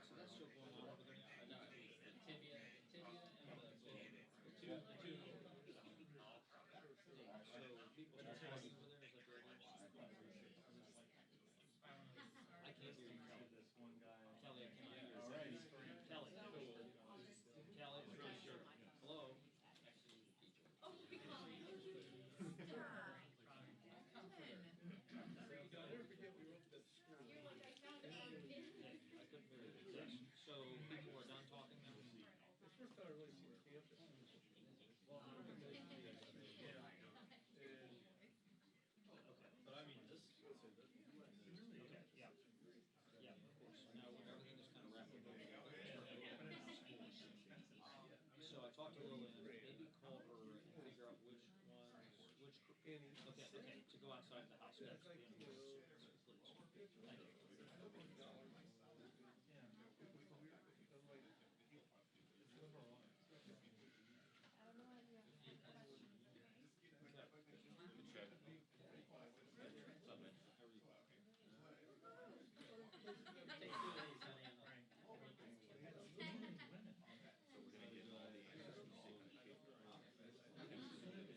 So that's still going on over there. The tibia and the two. So people are talking over there. Is that right? I can't hear you. Kelly, I cannot hear you. Kelly. Kelly, I'm pretty sure. Hello? Oh, because you're like, I found egg. I couldn't hear you. So people are done talking now? It's first time I really seen campus. But I mean, this. Okay, yeah. Yeah, of course. Now, everything is kind of wrapped up. So I talked to Lillian, maybe call her and figure out which one, okay, to go outside the house. Yes, please. Thank you.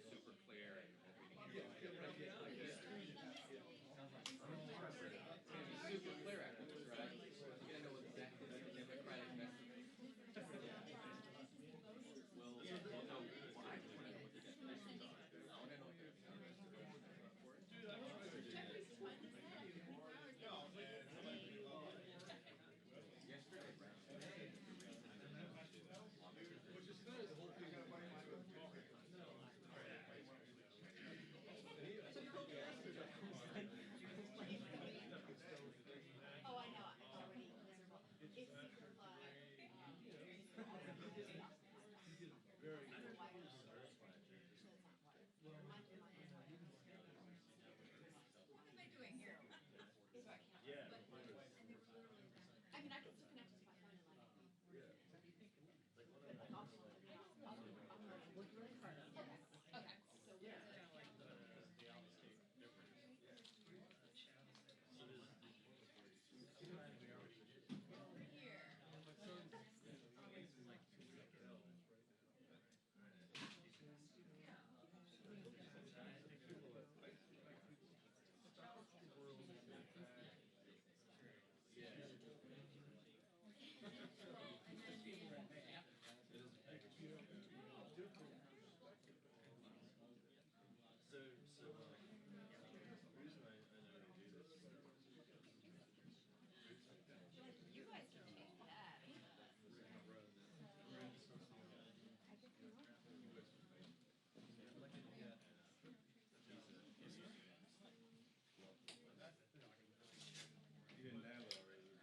Super clear and super clear afterwards, right? You're gonna know exactly the Democratic message. Well, we'll know why. I just want to know what the definitions are. I want to know what the definitions are. Yesterday, right? Which is kind of the whole thing. Oh, I know. It's already miserable. It's super fun. Very What am I doing here? Yeah. I mean, I can still connect to my phone and like. Okay. So Here. So the reason I know you do this. You guys can change that. You didn't have it already.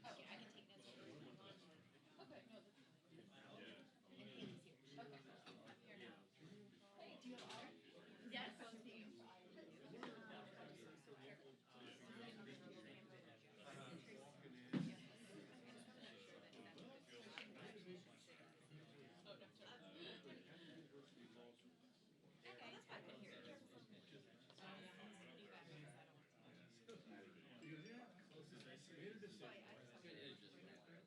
Okay, I can take notes. Okay, no. And Amy's here. Okay. So I just want to. It is just a wire.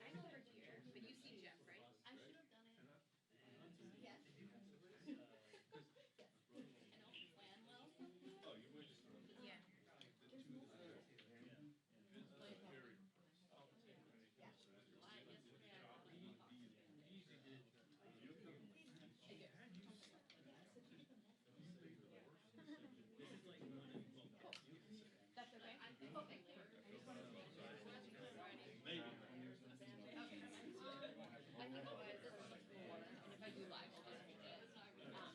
I'm over here, but you see Jeff, right? I should have done it. Yes. Yes. And I'll plan well sometime. Oh, you were just. Yeah. There's no. Yeah. Well, yesterday I got like coffee. That's okay. I think later. I just want to make sure. Maybe. Okay. I think I'll add this much more, and if I do live, I'll just read it.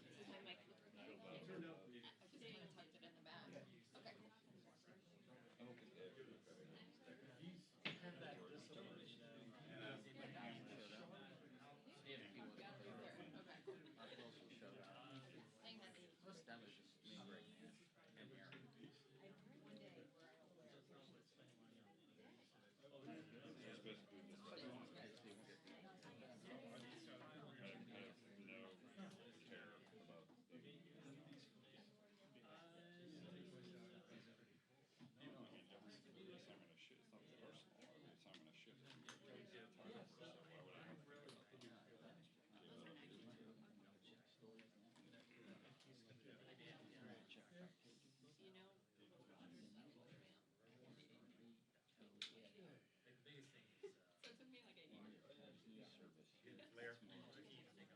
This is my mic. It turned out. I just kind of tucked it in the back. Okay. I hope it's there. He's had that discipline, you know. Yeah, if he was Got it there. Okay. our clothes will show up. Thank you. Most of them is just me right now. And One day where I will wear. It's basically just like, kids, they won't get the. I have no care about the it's not gonna shit, it's not personal, it's not gonna shit. So why would I have to care about that? You know. So it took me like a year. News service. Blair.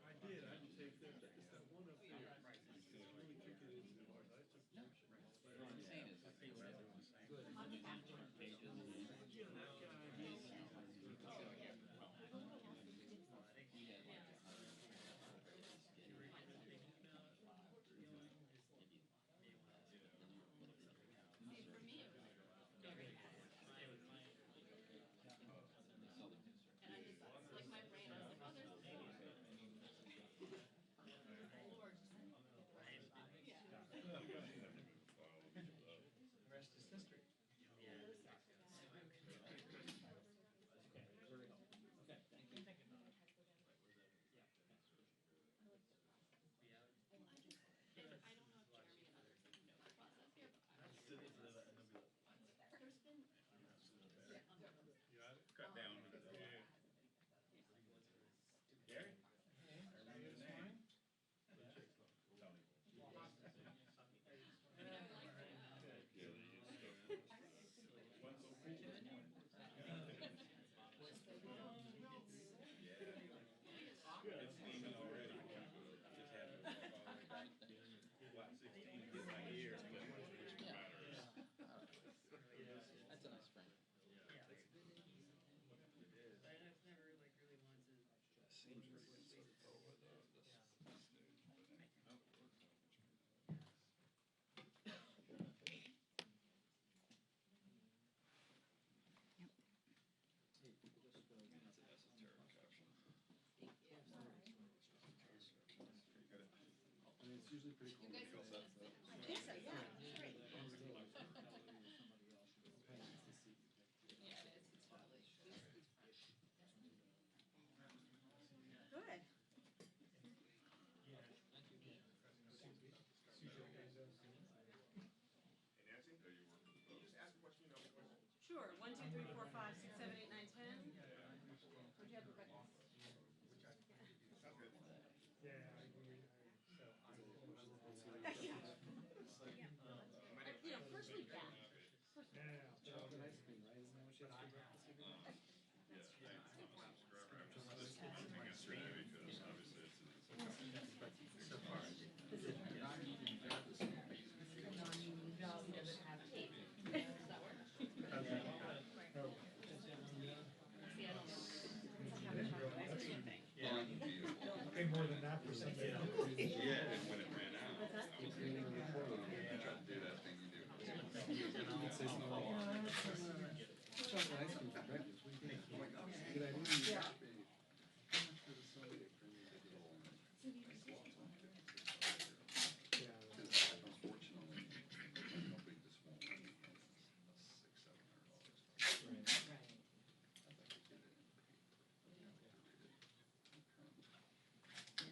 I did, I had to take that, it's that one up there. I really took it into heart. I took pictures. What I'm saying is, like, what everyone's saying. Pages. Yeah, that guy, he's. We had like 'Cause for me, it was very fast. And I just, like my brain, I was like, oh, there's a Lord. Yeah. The rest is history. I don't know if Jeremy and others know the process here, but there's been. You got it? Cut down. Yeah. Gary? Everything fine? Tony. One's so cool. It's steaming already. Just had to walk all the way back. Lot 16 to get my ear. That's a nice frame. Seems to be so over this dude, but it's an esoteric caption. I mean, it's usually pretty cool. You guys Feel have set? been. I think so, yeah. Great. Yeah, it is. It's totally. Good. Hey, Nancy? Are you working? Just ask a question, you know, the question. Sure. 1, 2, 3, 4, 5, 6, 7, 8, 9, 10. Where'd you have the breakfast? Sounds good. You know, first week back. Chocolate ice cream, right? Isn't that what you have for breakfast every day? Yeah, I'm a subscriber. I'm just listening yesterday because obviously it's an So far. No, he doesn't have tape. Does that work? See, I don't know. Sometimes chocolate ice cream thing. Pay more than that for something. Yeah, and when it ran out, I was like, I tried to do that thing you do. Chocolate ice cream for breakfast, what do you think? Good idea? Yeah. Yeah. Unfortunately, how big this won't be, $600-700.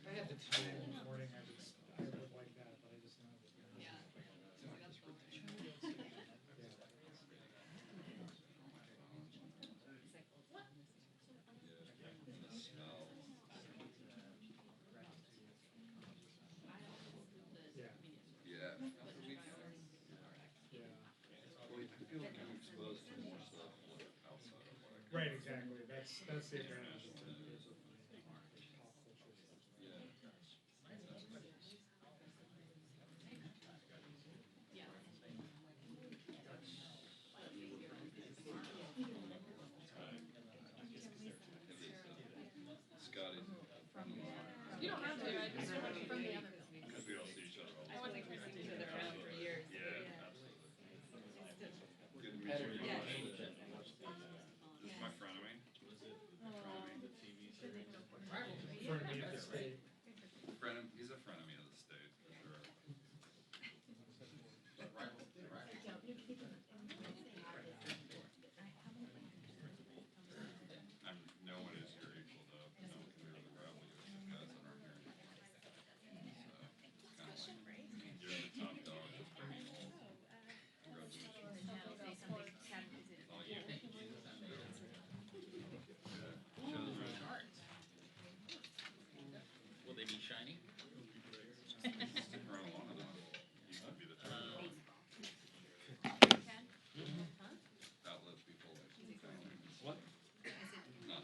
I had the time in the morning, I would like that, but I just know. Yeah. feel like I'm exposed to more stuff like outside of what I can. Right, exactly. That's the advantage. International news. Yeah. Scotty's a friend of mine. You don't have to, I just remember from the other building. Because we all see each other all the I time. wasn't seen each other around for years. Yeah, absolutely. Good to meet you. Yeah. This is my frenemy. Frenemy of the state. He's a frenemy of the state, for sure. No one is your equal, though. No one can hear the gravel you guys that aren't here. So, it's kind of like, you're the top dog, just bringing all. Congratulations. All you. Yeah. Shows right. Will they be shiny? Stick around long enough, you could be the top dog. Outlet people like. What? Not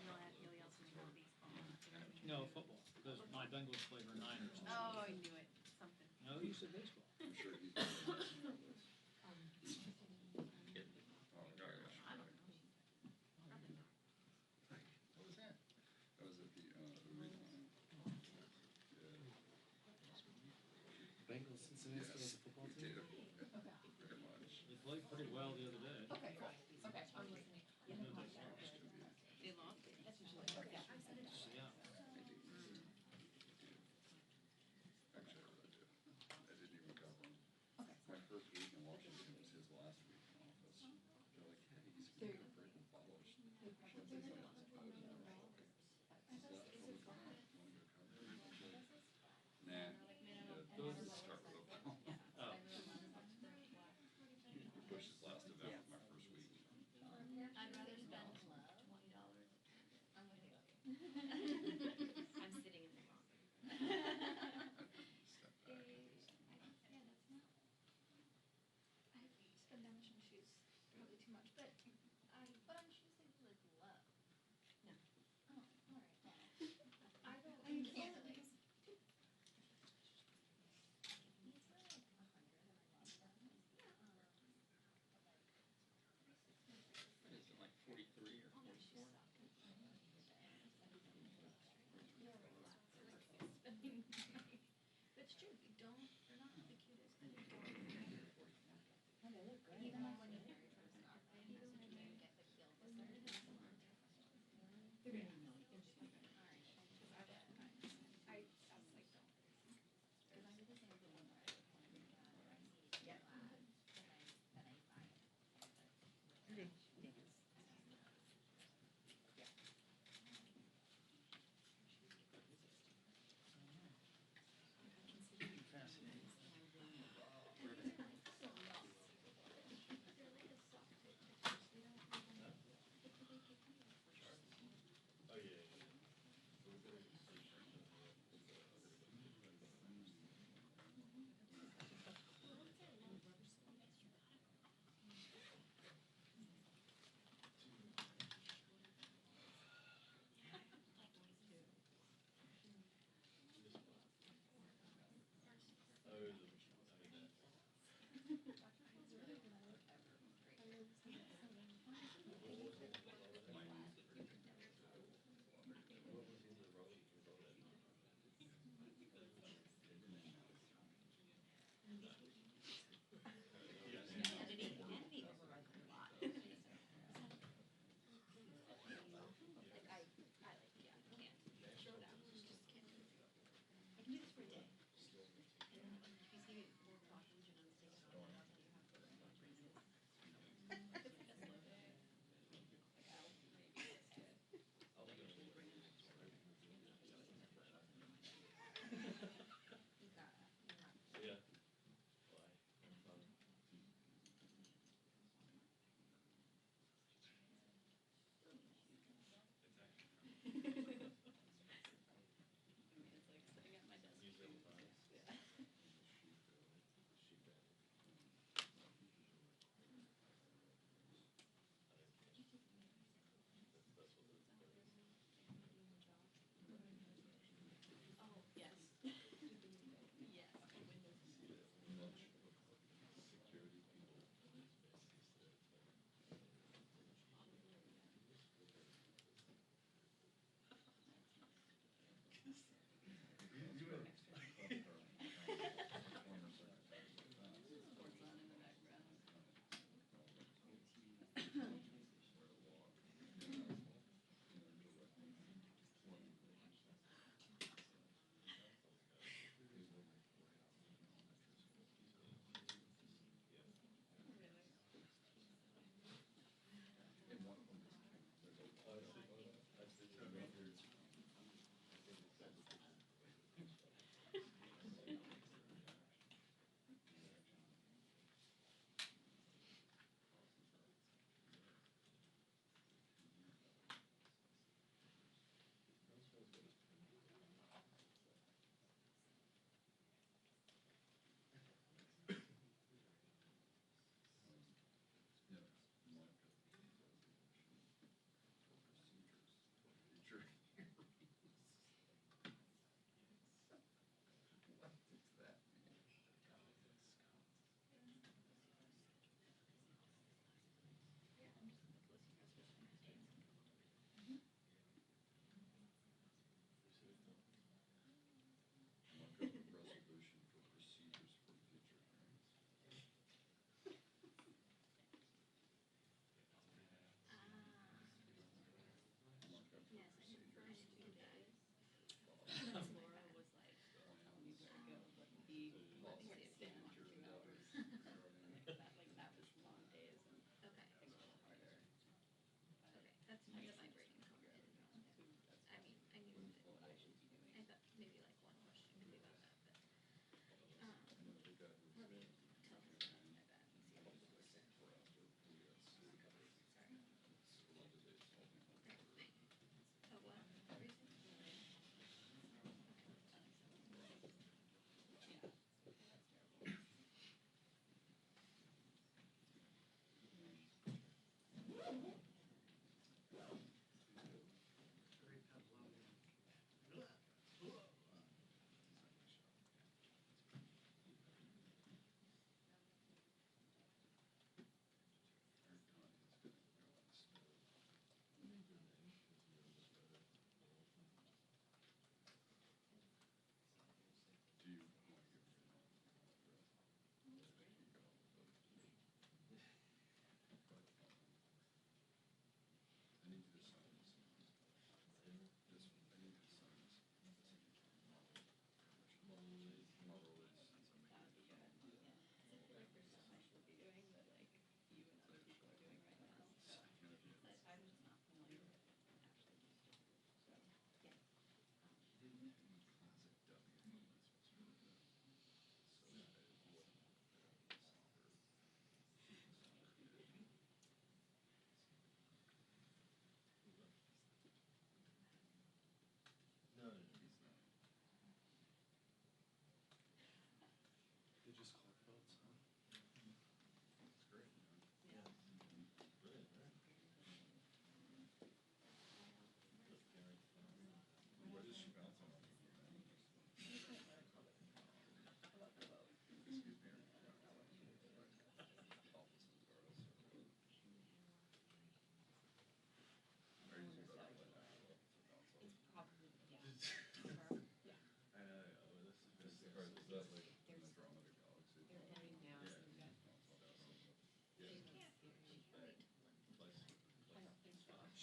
No, football, because my Bengals played for Niners. Oh, I knew it, something. No, you said baseball. I'm sure he's. Oh, gosh. What was that? That was at the arena. Yeah. Bengals, Cincinnati still has Yes, a football we team? do. Very much. They played pretty well the other day. Okay, cool. Okay, I'm listening. They lost? That's usually, okay. Yeah. Actually, I do. I didn't even cover him. My first week in Washington was his last week in office. They're like, hey, he's going to break the abolished. Is that totally fine? You want to go cover it? I'm like, nah. Yeah, start with Obama. Oh. Bush's last event was my first week. I'd rather spend $20. I'm with you. I'm sitting in the locker. Step back. Yeah, that's not. I spend that much on shoes, probably too much, but on shoes they like low. No. Oh, all right. I don't. I can't really. These were like 100, and I love them. What is it, like 43 or 44? But it's true. You don't. They're not the cutest. And you don't. Oh, they look great. Even when you very first got them, even when you get the heel blister, They're gonna be nice. They're just like, I was like, don't. Because I'm the same for one where I get glad that I buy it. Fascinating.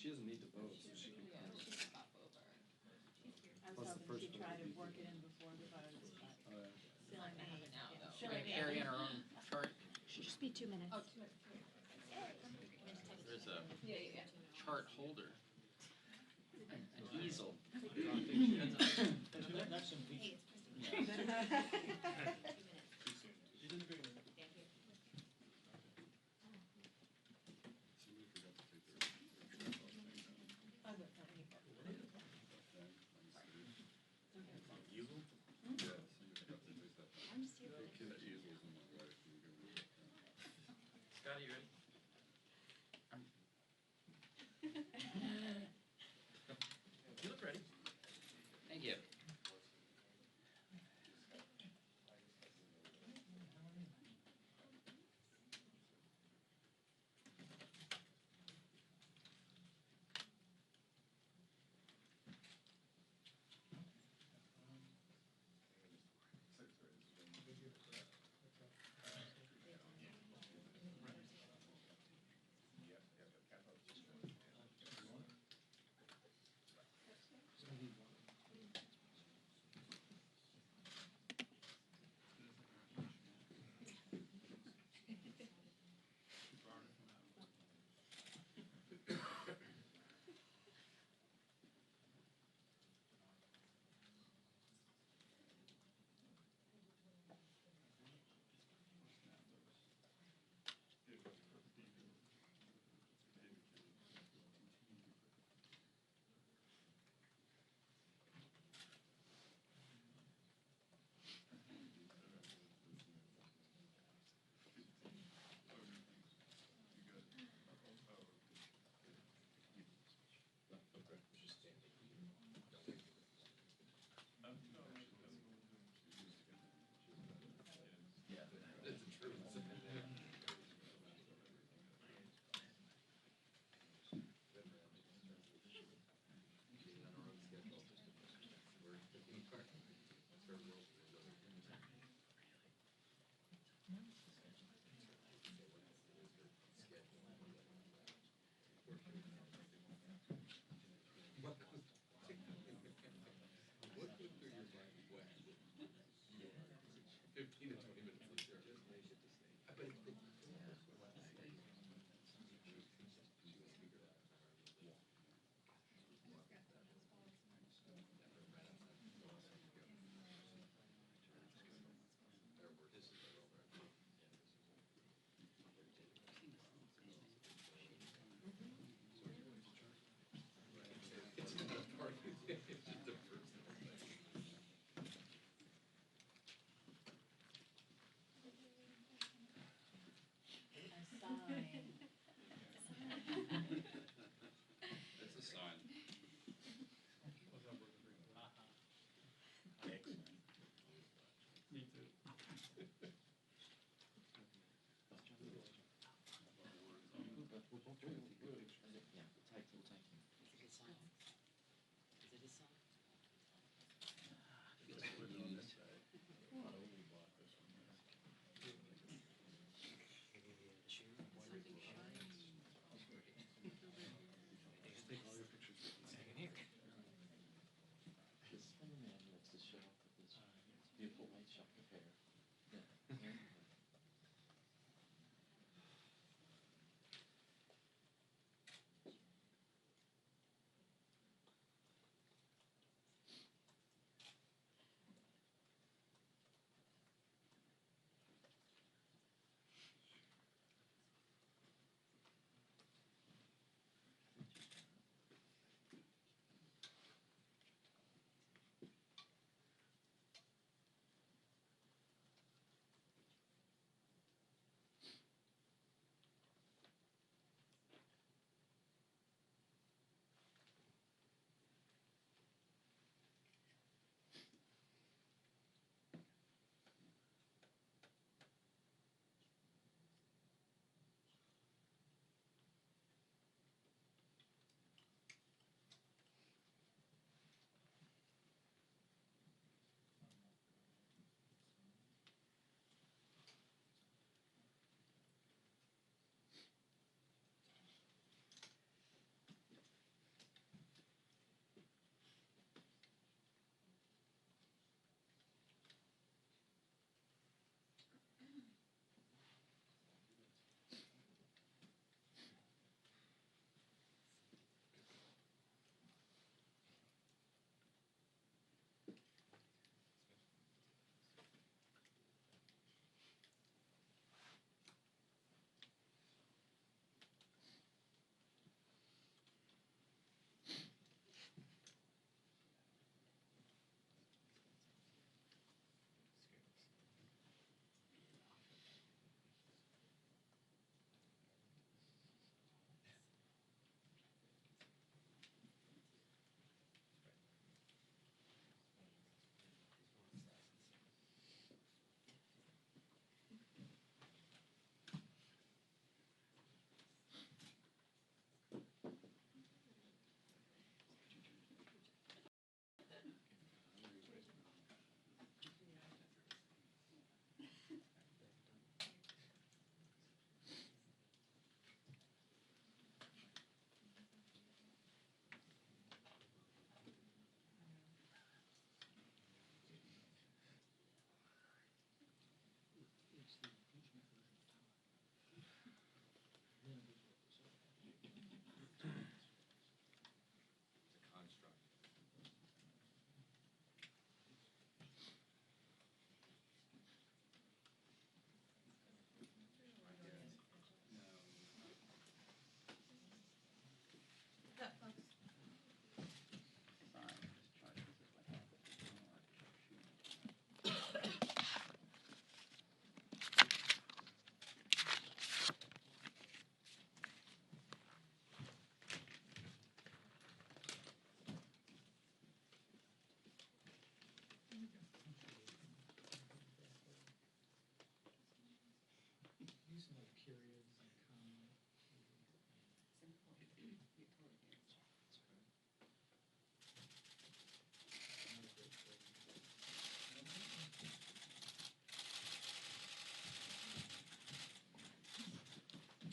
She doesn't need to vote, so she can Yeah, come. she can pop over. I was Plus the hoping first she'd try to vote would work be it in before the votes, but Yeah. It's not gonna happen now, though. Silly me. Carry in our own chart. Should just be 2 minutes. Oh, 2 minutes. There's a Yeah, yeah, yeah. chart holder. An easel. That's some Hey, feature. it's Christine. She didn't agree with me. Thank you. Somebody forgot to take their trash out last night. I went for any vote. Okay, on the city. Easel? Yeah, somebody forgot to take that. I'm just here for The kid easels and my wife, we were gonna do that. Scotty, you ready? You look ready. Thank you. What went through your mind when? 15 to 20 minutes later. I bet it's been. It's not a part, it's just a person. A sign. It's a sign. Me too. We're both trying to take a picture. Just take all your pictures with you. This is when the man lifts his shirt off with his beautiful white shock of hair.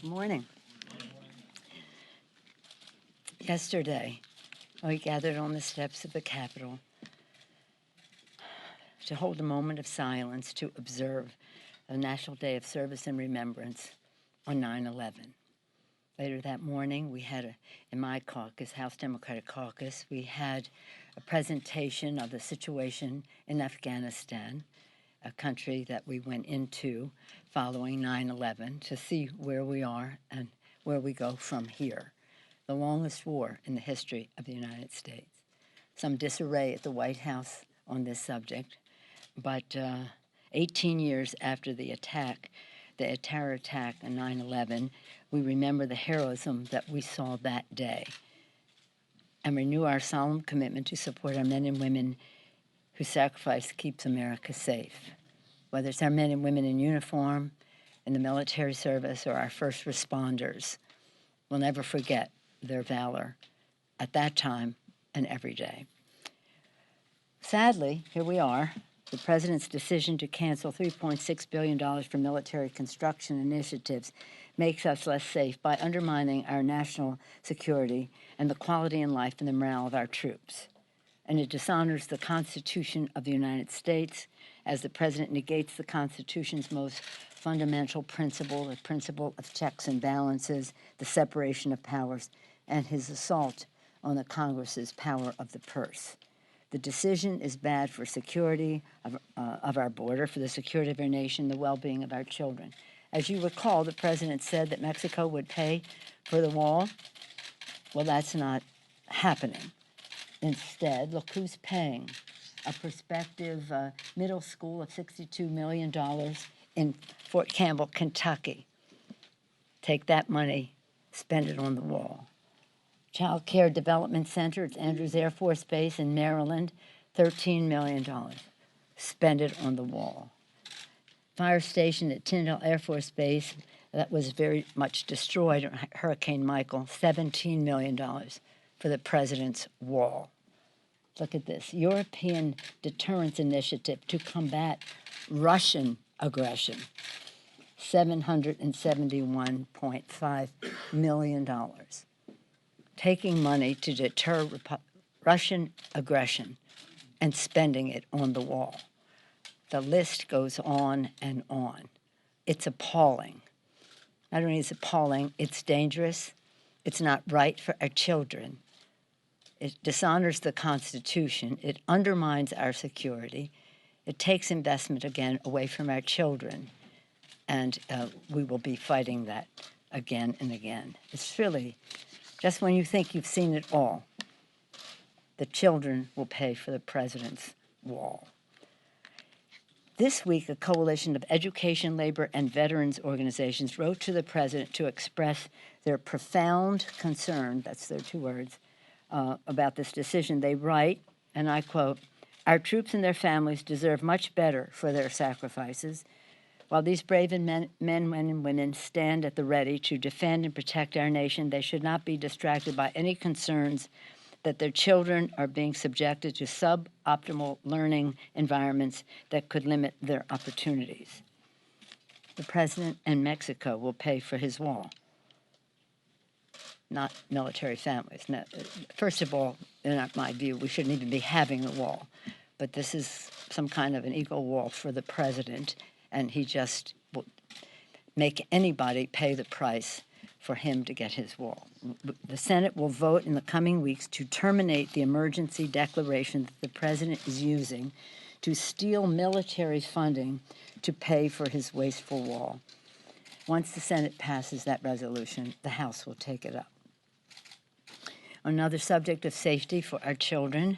Morning. Yesterday, we gathered on the steps of the Capitol to hold a moment of silence to observe a National Day of Service and Remembrance on 9/11. Later that morning, we had, in my caucus, House Democratic Caucus, we had a presentation of the situation in Afghanistan, a country that we went into following 9/11 to see where we are and where we go from here. The longest war in the history of the United States. Some disarray at the White House on this subject, but 18 years after the terror attack on 9/11, we remember the heroism that we saw that day and renew our solemn commitment to support our men and women whose sacrifice keeps America safe. Whether it's our men and women in uniform, in the military service, or our first responders, we'll never forget their valor at that time and every day. Sadly, here we are. The president's decision to cancel $3.6 billion for military construction initiatives makes us less safe by undermining our national security and the quality in life and the morale of our troops. And it dishonors the Constitution of the United States as the president negates the Constitution's most fundamental principle, the principle of checks and balances, the separation of powers, and his assault on the Congress's power of the purse. The decision is bad for security of our border, for the security of our nation, the well-being of our children. As you recall, the president said that Mexico would pay for the wall. Well, that's not happening. Instead, look who's paying. A prospective middle school of $62 million in Fort Campbell, Kentucky. Take that money, spend it on the wall. Child Care Development Center, it's Andrews Air Force Base in Maryland, $13 million. Spend it on the wall. Fire station at Tyndall Air Force Base that was very much destroyed in Hurricane Michael, $17 million for the president's wall. Look at this, European Deterrence Initiative to combat Russian aggression, $771.5 million. Taking money to deter Russian aggression and spending it on the wall. The list goes on and on. It's appalling. Not only is it appalling, it's dangerous. It's not right for our children. It dishonors the Constitution. It undermines our security. It takes investment again away from our children. And we will be fighting that again and again. It's really, just when you think you've seen it all, the children will pay for the president's wall. This week, a coalition of education, labor, and veterans organizations wrote to the president to express their profound concern, that's their two words, about this decision. They write, and I quote, "Our troops and their families deserve much better for their sacrifices. While these brave men and women stand at the ready to defend and protect our nation, they should not be distracted by any concerns that their children are being subjected to suboptimal learning environments that could limit their opportunities. The president and Mexico will pay for his wall, not military families. Now, first of all, in my view, we shouldn't even be having the wall, but this is some kind of an ego wall for the president, and he just will make anybody pay the price for him to get his wall. The Senate will vote in the coming weeks to terminate the emergency declaration that the president is using to steal military funding to pay for his wasteful wall. Once the Senate passes that resolution, the House will take it up. Another subject of safety for our children.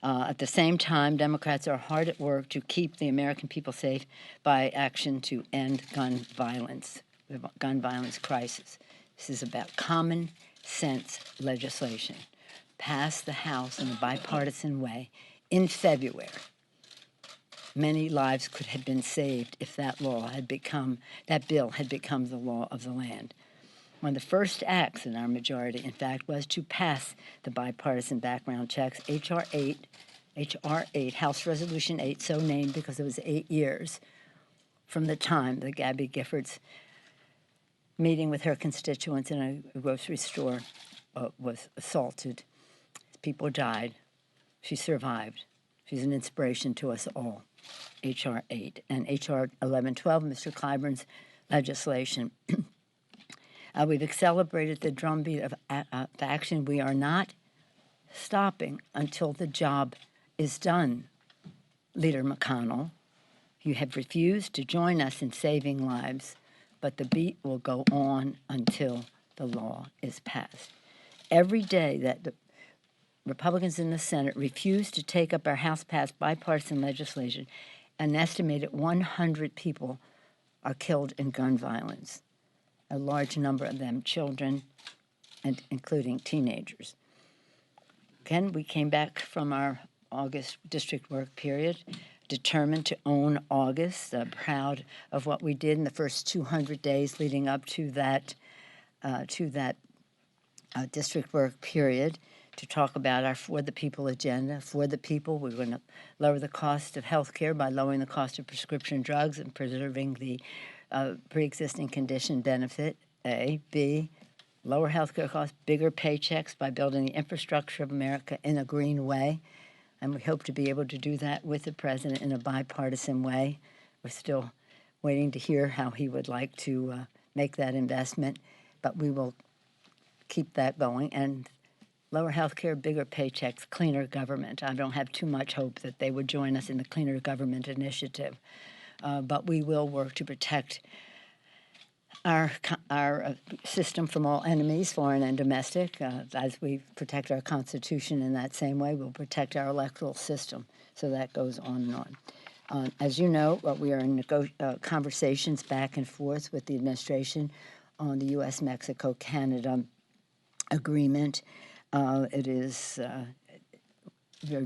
At the same time, Democrats are hard at work to keep the American people safe by action to end gun violence, the gun violence crisis. This is about common sense legislation passed the House in a bipartisan way in February. Many lives could have been saved if that bill had become the law of the land. One of the first acts in our majority, in fact, was to pass the bipartisan background checks, H.R. 8, House Resolution 8, so named because it was 8 years from the time that Gabby Giffords meeting with her constituents in a grocery store, was assaulted. People died. She survived. She's an inspiration to us all. H.R. 8 and H.R. 1112, Mr. Clyburn's legislation. We've accelerated the drumbeat of action. We are not stopping until the job is done. Leader McConnell, you have refused to join us in saving lives, but the beat will go on until the law is passed. Every day that the Republicans in the Senate refuse to take up our House-passed bipartisan legislation, an estimated 100 people are killed in gun violence, a large number of them children, and including teenagers. Again, we came back from our August district work period, determined to own August, proud of what we did in the first 200 days leading up to that district work period, to talk about our For the People agenda. For the people, we're going to lower the cost of health care by lowering the cost of prescription drugs and preserving the pre-existing condition benefit, A. B, lower health care costs, bigger paychecks by building the infrastructure of America in a green way. And we hope to be able to do that with the president in a bipartisan way. We're still waiting to hear how he would like to make that investment, but we will keep that going. And lower health care, bigger paychecks, cleaner government. I don't have too much hope that they would join us in the Cleaner Government Initiative, but we will work to protect our system from all enemies, foreign and domestic. As we protect our Constitution in that same way, we'll protect our electoral system. So that goes on and on. As you know, we are in conversations back and forth with the administration on the U.S.-Mexico-Canada agreement. We're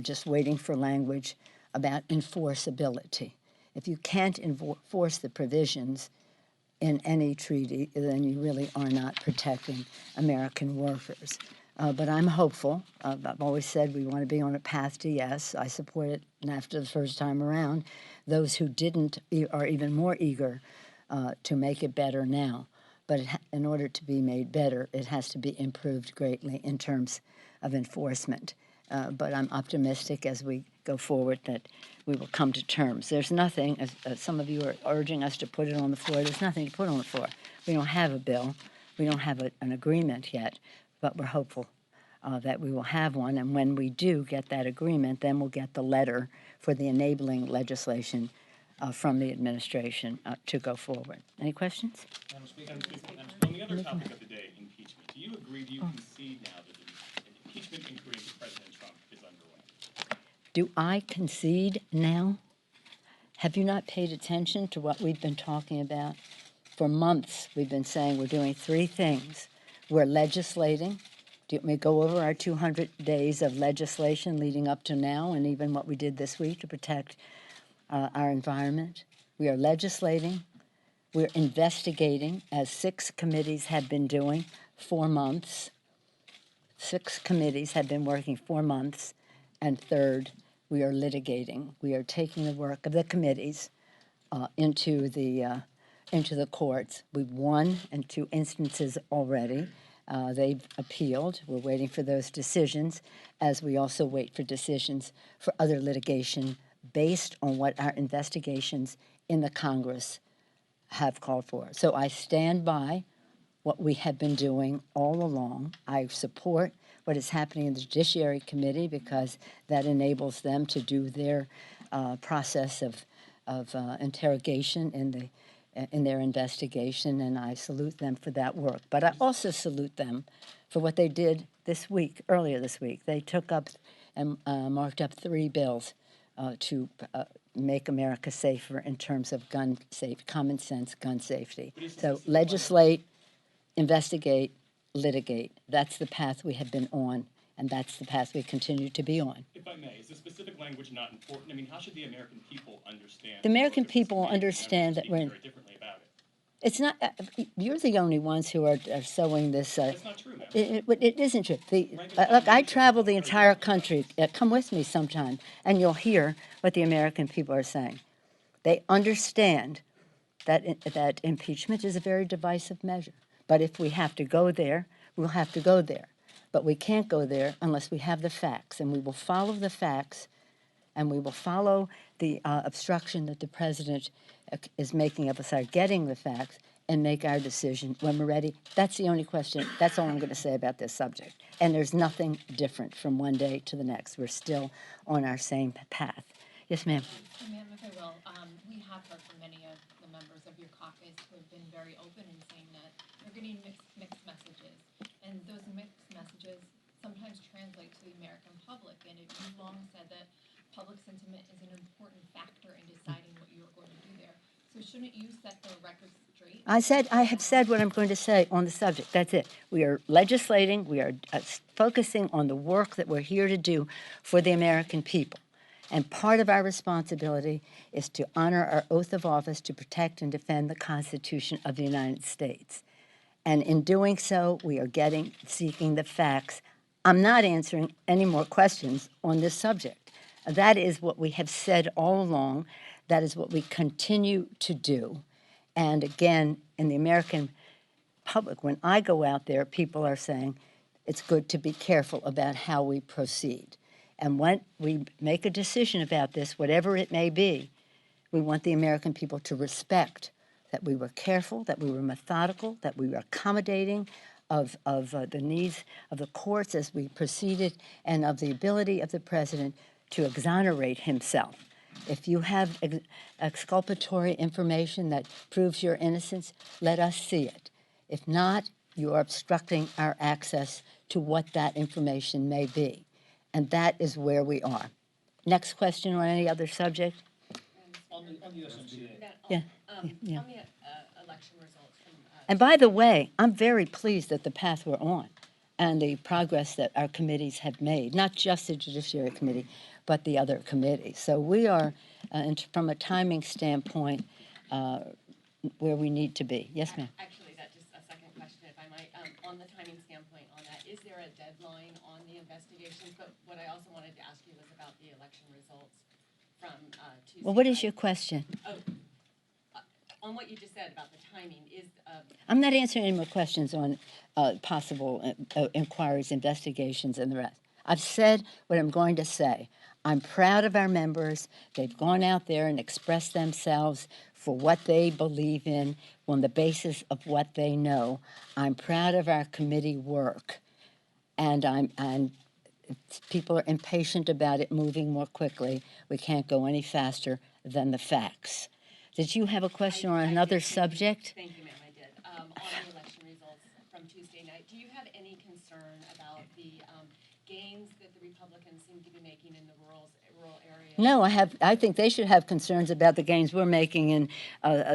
just waiting for language about enforceability. If you can't enforce the provisions in any treaty, then you really are not protecting American workers. But I'm hopeful. I've always said we want to be on a path to yes. I support it, and after the first time around, those who didn't are even more eager to make it better now. But in order to be made better, it has to be improved greatly in terms of enforcement. But I'm optimistic as we go forward that we will come to terms. There's nothing, as some of you are urging us to put it on the floor, there's nothing to put on the floor. We don't have a bill. We don't have an agreement yet, but we're hopeful that we will have one. And when we do get that agreement, then we'll get the letter for the enabling legislation from the administration to go forward. Any questions? On the other topic of the day, impeachment, do you agree, do you concede now that an impeachment inquiry into President Trump is underway? Do I concede now? Have you not paid attention to what we've been talking about? For months, we've been saying we're doing three things. We're legislating. Do you want me to go over our 200 days of legislation leading up to now and even what we did this week to protect our environment? We are legislating. We're investigating, as 6 committees have been doing, 4 months. 6 committees have been working 4 months. And third, we are litigating. We are taking the work of the committees into the courts. We've won in 2 instances already. They've appealed. We're waiting for those decisions, as we also wait for decisions for other litigation based on what our investigations in the Congress have called for. So I stand by what we have been doing all along. I support what is happening in the Judiciary Committee because that enables them to do their process of interrogation in their investigation, and I salute them for that work. But I also salute them for what they did earlier this week. They took up and marked up 3 bills to make America safer in terms of common sense gun safety. So legislate, investigate, litigate. That's the path we have been on, and that's the path we continue to be on. If I may, is the specific language not important? I mean, how should the American people understand? The American people understand that we're very differently about it. It's not. You're the only ones who are sowing this. That's not true, ma'am. It isn't true. Look, I travel the entire country. Come with me sometime, and you'll hear what the American people are saying. They understand that impeachment is a very divisive measure. But if we have to go there, we'll have to go there. But we can't go there unless we have the facts, and we will follow the facts, and we will follow the obstruction that the president is making of us our getting the facts, and make our decision when we're ready. That's the only question. That's all I'm going to say about this subject. And there's nothing different from one day to the next. We're still on our same path. Yes, ma'am. Ma'am, if I will, we have heard from many of the members of your caucus who have been very open in saying that they're getting mixed messages. And those mixed messages sometimes translate to the American public. And you've long said that public sentiment is an important factor in deciding what you are going to do there. So shouldn't you set the record straight? I have said what I'm going to say on the subject. That's it. We are legislating. We are focusing on the work that we're here to do for the American people. And part of our responsibility is to honor our oath of office to protect and defend the Constitution of the United States. And in doing so, we are seeking the facts. I'm not answering any more questions on this subject. That is what we have said all along. That is what we continue to do. And again, in the American public, when I go out there, people are saying it's good to be careful about how we proceed. And when we make a decision about this, whatever it may be, we want the American people to respect that we were careful, that we were methodical, that we were accommodating of the needs of the courts as we proceeded, and of the ability of the president to exonerate himself. If you have exculpatory information that proves your innocence, let us see it. If not, you are obstructing our access to what that information may be. And that is where we are. Next question on any other subject? On the USMCA. Yeah. On the election results from... And by the way, I'm very pleased at the path we're on and the progress that our committees have made, not just the Judiciary Committee, but the other committees. So we are, from a timing standpoint, where we need to be. Yes, ma'am. Actually, that's just a second question, if I might. On the timing standpoint on that, is there a deadline on the investigations? But what I also wanted to ask you was about the election results from Tuesday. Well, what is your question? On what you just said about the timing, I'm not answering any more questions on possible inquiries, investigations, and the rest. I've said what I'm going to say. I'm proud of our members. They've gone out there and expressed themselves for what they believe in on the basis of what they know. I'm proud of our committee work, and people are impatient about it moving more quickly. We can't go any faster than the facts. Did you have a question on another subject? Thank you, ma'am, I did. On the election results from Tuesday night, do you have any concern about the gains that the Republicans seem to be making in the rural areas? No, I think they should have concerns about the gains we're making in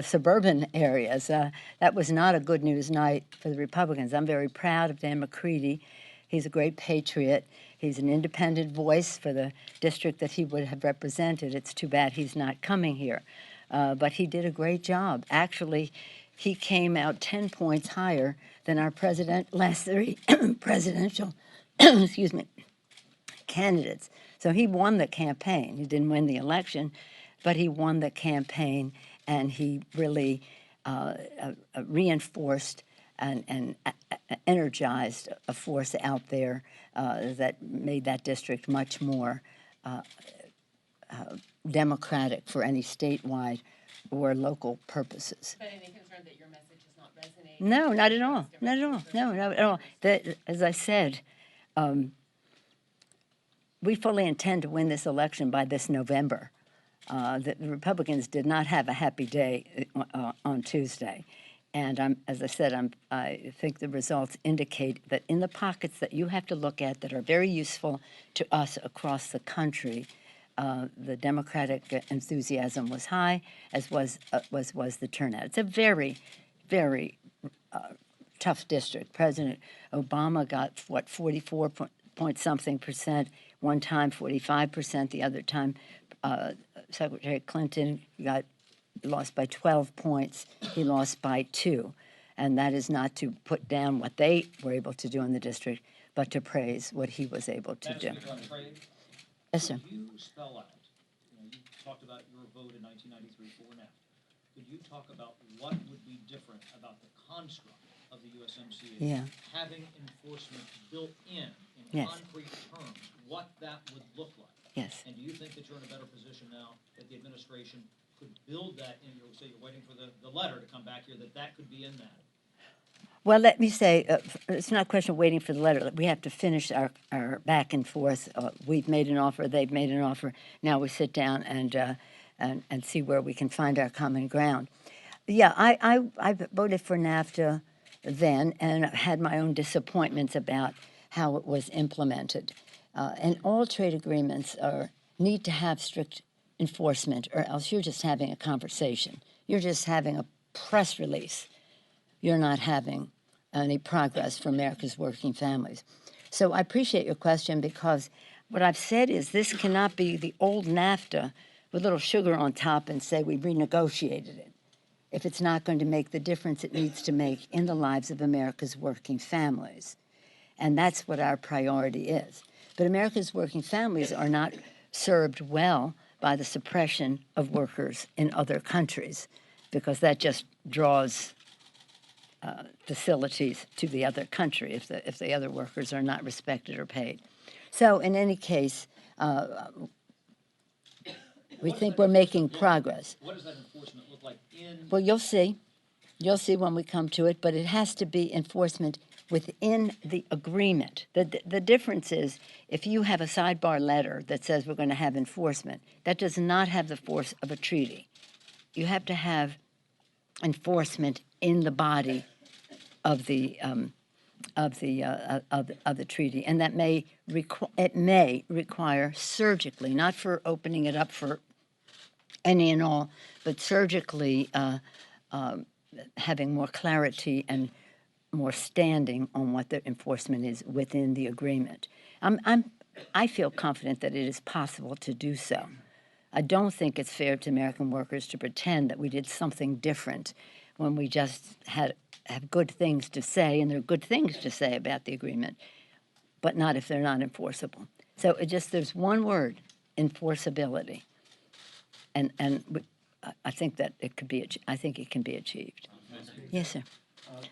suburban areas. That was not a good news night for the Republicans. I'm very proud of Dan McCready. He's a great patriot. He's an independent voice for the district that he would have represented. It's too bad he's not coming here. But he did a great job. Actually, he came out 10 points higher than our last three presidential excuse me, candidates. So he won the campaign. He didn't win the election, but he won the campaign, and he really reinforced and energized a force out there that made that district much more democratic for any statewide or local purposes. But any concern that your message is not resonating? No, not at all. Not at all. No, not at all. As I said, we fully intend to win this election by this November. The Republicans did not have a happy day on Tuesday. And as I said, I think the results indicate that in the pockets that you have to look at that are very useful to us across the country, the Democratic enthusiasm was high, as was the turnout. It's a very, very tough district. President Obama got, 44 point something percent, one time 45%, the other time Secretary Clinton lost by 12 points, he lost by 2. And that is not to put down what they were able to do in the district, but to praise what he was able to do. Yes, sir. Could you spell out, you talked about your vote in 1993 for now. Could you talk about what would be different about the construct of the USMCA, Yeah. having enforcement built in Yes. concrete terms, what that would look like. Yes. And do you think that you're in a better position now that the administration could build that in? You say you're waiting for the letter to come back here, that could be in that. Well, let me say, it's not a question of waiting for the letter. We have to finish our back and forth. We've made an offer, they've made an offer. Now we sit down and see where we can find our common ground. Yeah, I voted for NAFTA then and had my own disappointments about how it was implemented. And all trade agreements need to have strict enforcement, or else you're just having a conversation. You're just having a press release. You're not having any progress for America's working families. So I appreciate your question, because what I've said is this cannot be the old NAFTA with a little sugar on top and say we renegotiated it, if it's not going to make the difference it needs to make in the lives of America's working families. And that's what our priority is. But America's working families are not served well by the suppression of workers in other countries, because that just draws facilities to the other country if the other workers are not respected or paid. So in any case, we think we're making progress. What does that enforcement look like in? Well, you'll see. You'll see when we come to it, but it has to be enforcement within the agreement. The difference is, if you have a sidebar letter that says we're going to have enforcement, that does not have the force of a treaty. You have to have enforcement in the body of the treaty, and that may require surgically, not for opening it up for any and all, but surgically having more clarity and more standing on what the enforcement is within the agreement. I feel confident that it is possible to do so. I don't think it's fair to American workers to pretend that we did something different when we just have good things to say, and there are good things to say about the agreement, but not if they're not enforceable. So there's one word: enforceability, and I think that it could be. I think it can be achieved. Yes, sir.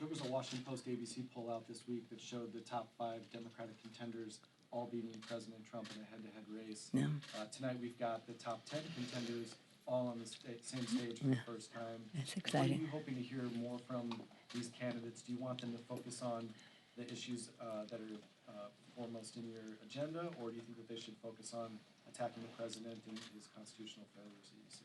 There was a Washington Post ABC poll out this week that showed the top 5 Democratic contenders all beating President Trump in a head-to-head race. No. Tonight we've got the top 10 contenders all on the same stage for the first time. That's What exciting. are you hoping to hear more from these candidates? Do you want them to focus on the issues that are foremost in your agenda, or do you think that they should focus on attacking the president and his constitutional failures that you see?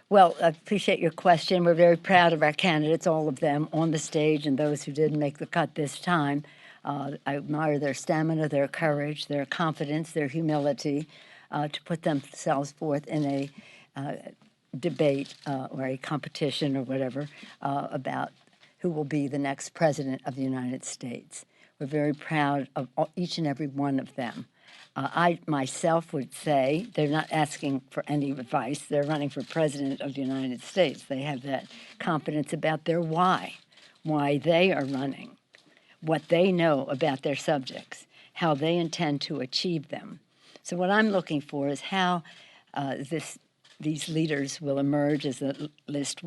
Well, I appreciate your question. We're very proud of our candidates, all of them, on the stage, and those who didn't make the cut this time. I admire their stamina, their courage, their confidence, their humility to put themselves forth in a debate or a competition or whatever about who will be the next president of the United States. We're very proud of each and every one of them. I myself would say they're not asking for any advice. They're running for president of the United States. They have that confidence about their why they are running, what they know about their subjects, how they intend to achieve them. So what I'm looking for is how these leaders will emerge as the list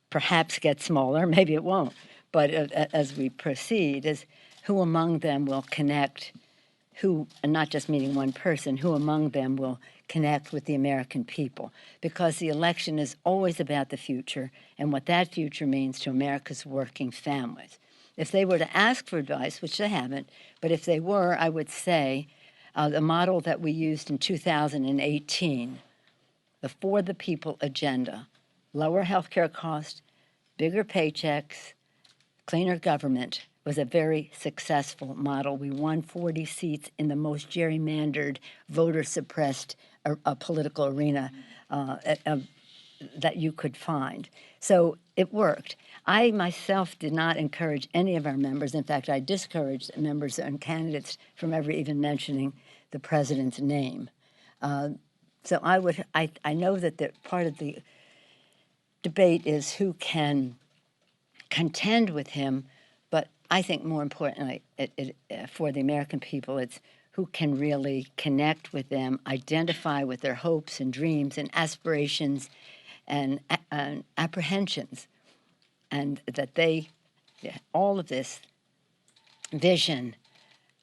perhaps gets smaller, maybe it won't, but as we proceed, is who among them will connect, and not just meeting one person, who among them will connect with the American people, because the election is always about the future and what that future means to America's working families. If they were to ask for advice, which they haven't, but if they were, I would say the model that we used in 2018, the For the People agenda, lower health care costs, bigger paychecks, cleaner government, was a very successful model. We won 40 seats in the most gerrymandered, voter-suppressed political arena that you could find. So it worked. I myself did not encourage any of our members. In fact, I discouraged members and candidates from ever even mentioning the president's name. So I know that part of the debate is who can contend with him, but I think more importantly, for the American people, it's who can really connect with them, identify with their hopes and dreams and aspirations and apprehensions, and that they all of this vision,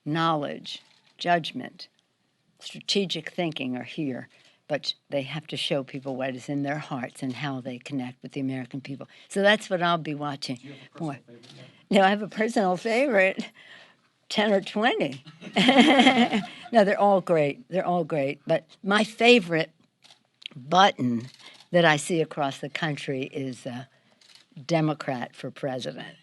knowledge, judgment, strategic thinking are here, but they have to show people what is in their hearts and how they connect with the American people. So that's what I'll be watching more. No, I have a personal favorite, 10 or 20. No, they're all great. They're all great. But my favorite button that I see across the country is Democrat for president.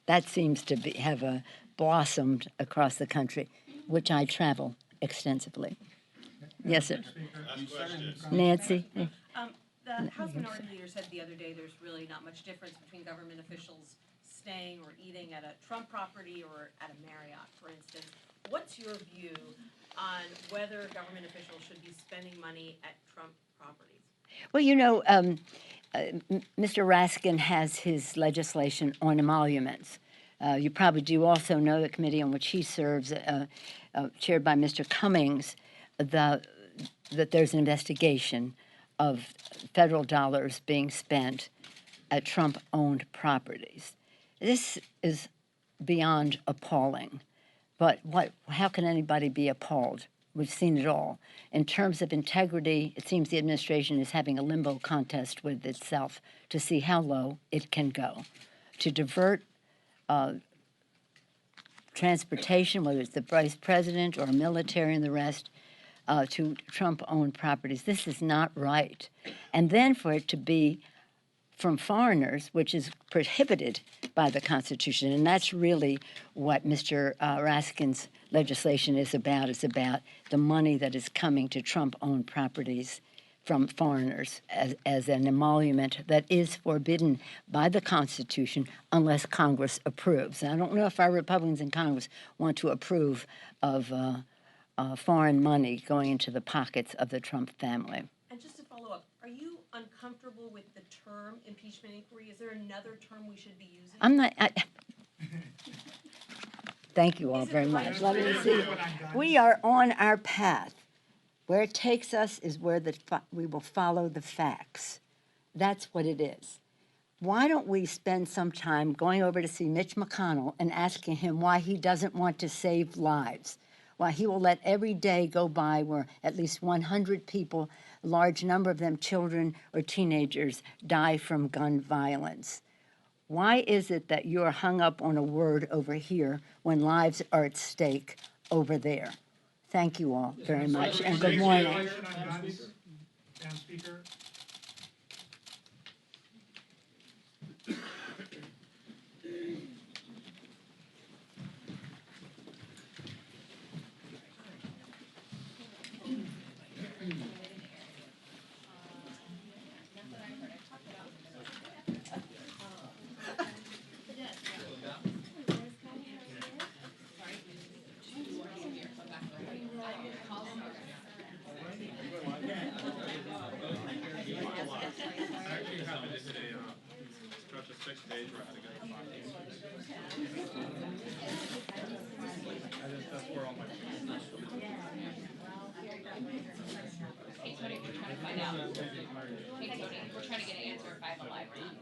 That seems to have blossomed across the country, which I travel extensively. Yes, sir. Nancy? The House Minority Leader said the other day there's really not much difference between government officials staying or eating at a Trump property or at a Marriott, for instance. What's your view on whether government officials should be spending money at Trump properties? Well, Mr. Raskin has his legislation on emoluments. You probably do also know the committee on which he serves, chaired by Mr. Cummings, that there's an investigation of federal dollars being spent at Trump-owned properties. This is beyond appalling. But how can anybody be appalled? We've seen it all. In terms of integrity, it seems the administration is having a limbo contest with itself to see how low it can go. To divert transportation, whether it's the vice president or military and the rest, to Trump-owned properties. This is not right. And then for it to be from foreigners, which is prohibited by the Constitution, and that's really what Mr. Raskin's legislation is about. It's about the money that is coming to Trump-owned properties from foreigners as an emolument that is forbidden by the Constitution unless Congress approves. And I don't know if our Republicans in Congress want to approve of foreign money going into the pockets of the Trump family. And just to follow up, are you uncomfortable with the term impeachment inquiry? Is there another term we should be using? I'm not. Thank you all very much. Let me see. We are on our path. Where it takes us is where we will follow the facts. That's what it is. Why don't we spend some time going over to see Mitch McConnell and asking him why he doesn't want to save lives? Why he will let every day go by where at least 100 people, a large number of them children or teenagers, die from gun violence? Why is it that you're hung up on a word over here when lives are at stake over there? Thank you all very much, and good morning. Madam Speaker. We're trying to get an answer if I'm alive or not.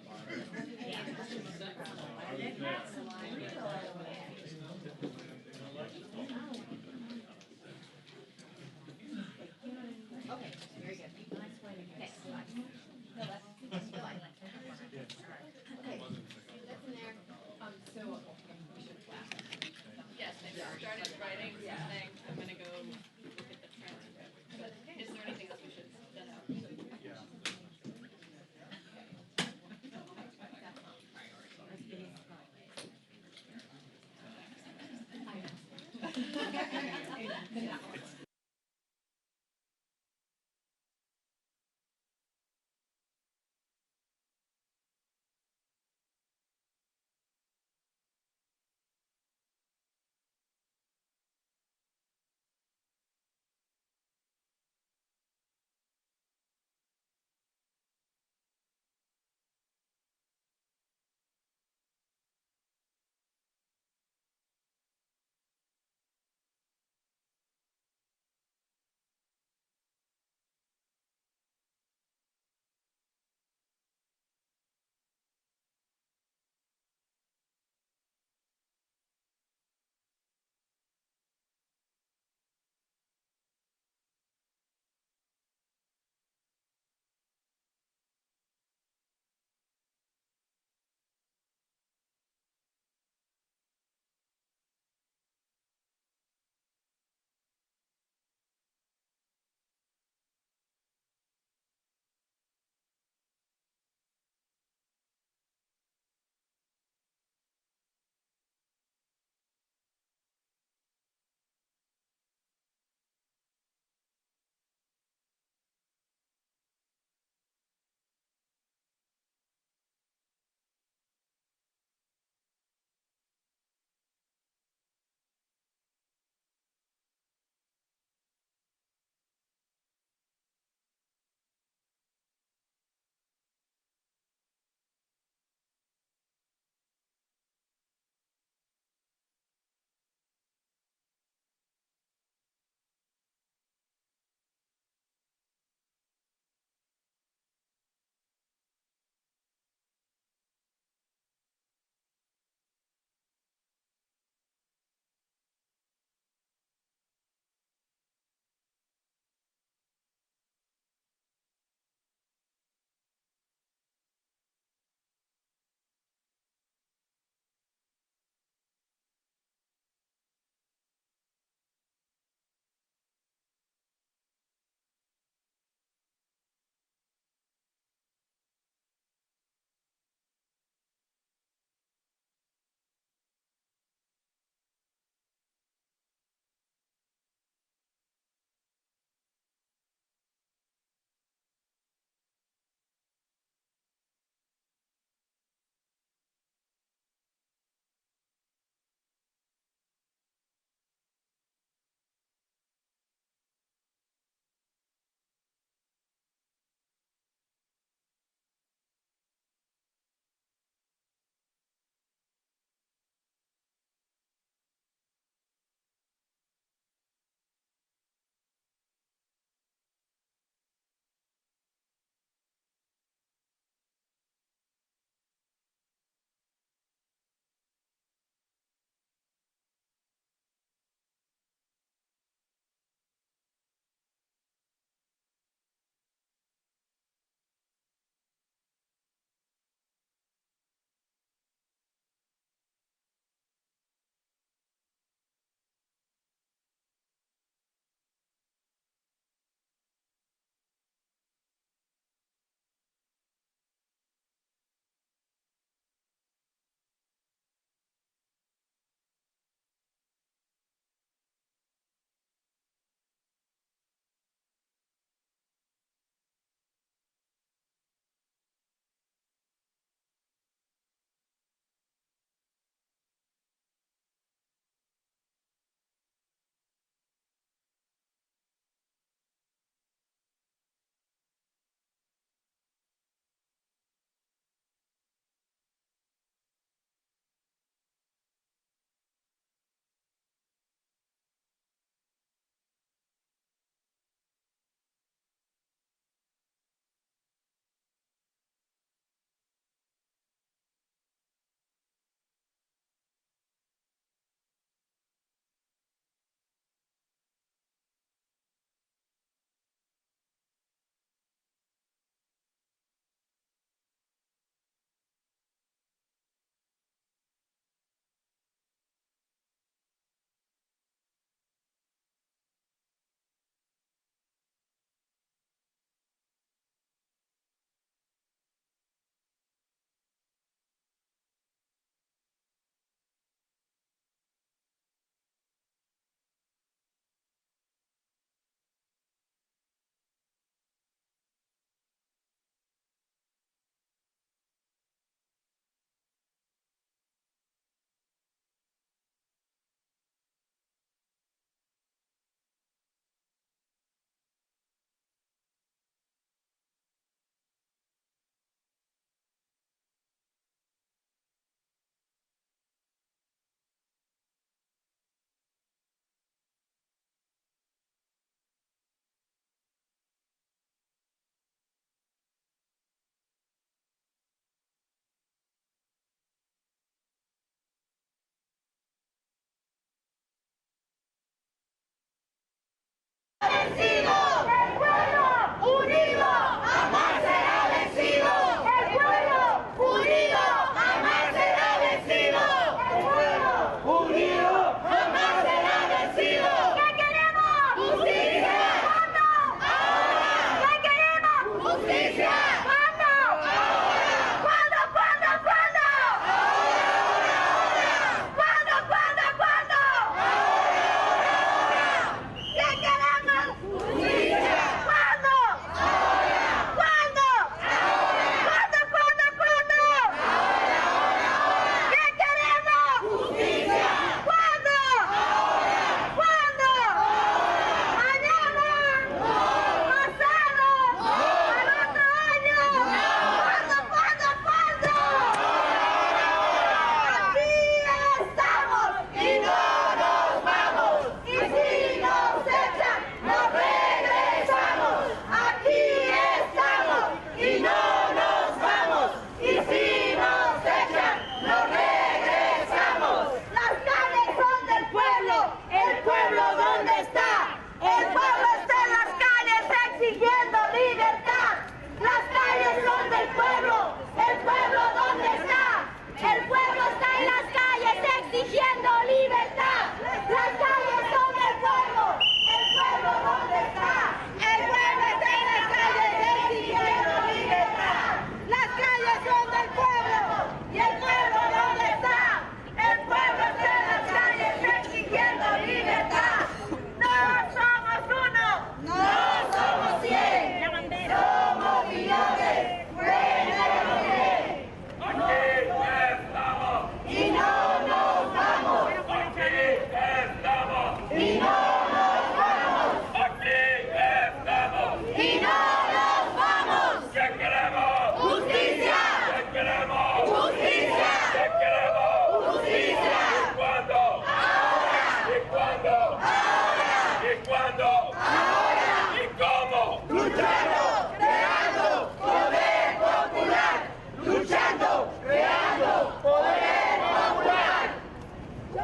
Okay, very good. Thanks. No, that's fine. Okay, that's in there. So we should clap. Yes, I started writing something. I'm gonna go look at the transcript. But is there anything else we should set out?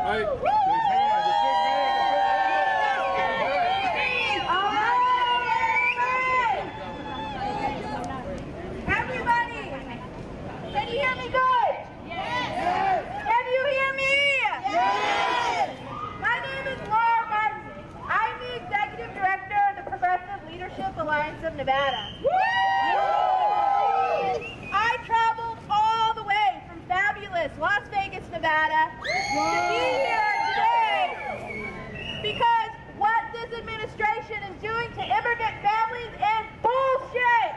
right. Big hand, the big Everybody, can you hear me good? Yes. Can you hear me? Yes. My name is Laura Martin. I'm the Executive Director of the Progressive Leadership Alliance of Nevada. I traveled all the way from fabulous Las Vegas, Nevada to be here today because what this administration is doing to immigrant families is bullshit.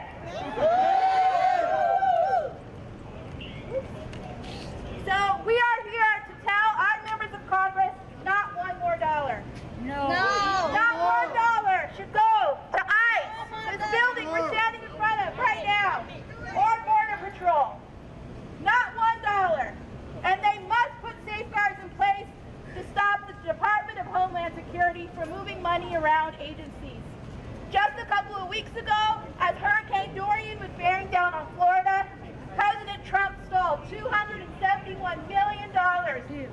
So we are here to tell our members of Congress not one more dollar. No. Not $1 should go to ICE, this building we're standing in front of right now, or Border Patrol. Not $1. And they must put safeguards in place to stop the Department of Homeland Security from moving money around agencies. Just a couple of weeks ago, as Hurricane Dorian was bearing down on Florida, President Trump stole $271 million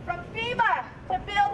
from FEMA to build